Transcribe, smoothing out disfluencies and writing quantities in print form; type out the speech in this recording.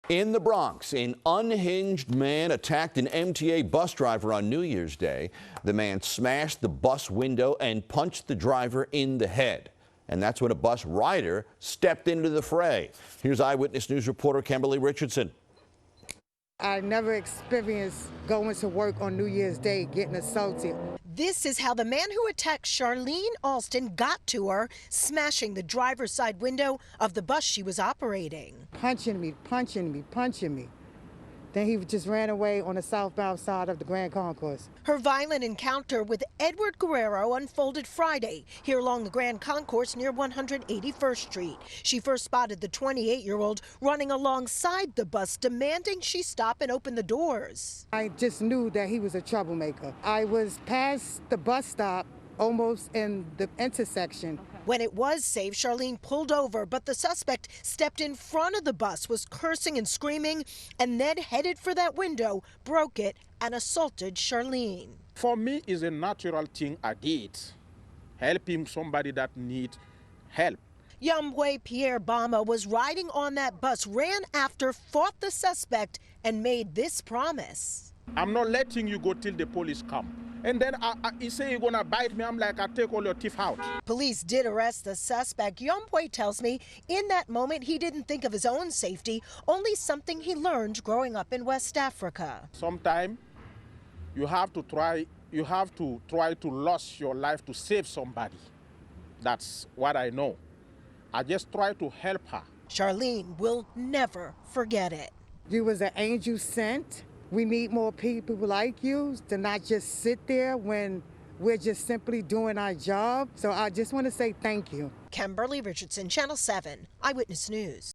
In the Bronx, an unhinged man attacked an MTA bus driver on New Year's Day. The man smashed the bus window and punched the driver in the head. And that's when a bus rider stepped into the fray. Here's Eyewitness News reporter Kimberly Richardson. I never experienced going to work on New Year's Day getting assaulted. This is how the man who attacked Charlene Alston got to her, smashing the driver's side window of the bus she was operating. Punching me, punching me, punching me. Then he just ran away on the southbound side of the Grand Concourse. Her violent encounter with Edward Guerrero unfolded Friday here along the Grand Concourse near 181st Street. She first spotted the 28-year-old running alongside the bus, demanding she stop and open the doors. I just knew that he was a troublemaker. I was past the bus stop, almost in the intersection. When it was safe, Charlene pulled over, but the suspect stepped in front of the bus, was cursing and screaming, and then headed for that window, broke it, and assaulted Charlene. For me, it's a natural thing I did, helping somebody that needs help. Yambwe Pierre Bama was riding on that bus, ran after, fought the suspect, and made this promise. I'm not letting you go till the police come. And then he say you're gonna bite me. I'm like, I'll take all your teeth out. Police did arrest the suspect. Yambwe tells me in that moment he didn't think of his own safety, only something he learned growing up in West Africa. Sometimes you have to try to lose your life to save somebody. That's what I know. I just try to help her. Charlene will never forget it. You was an angel sent. We need more people like you to not just sit there when we're just simply doing our job. So I just want to say thank you. Kimberly Richardson, Channel 7, Eyewitness News.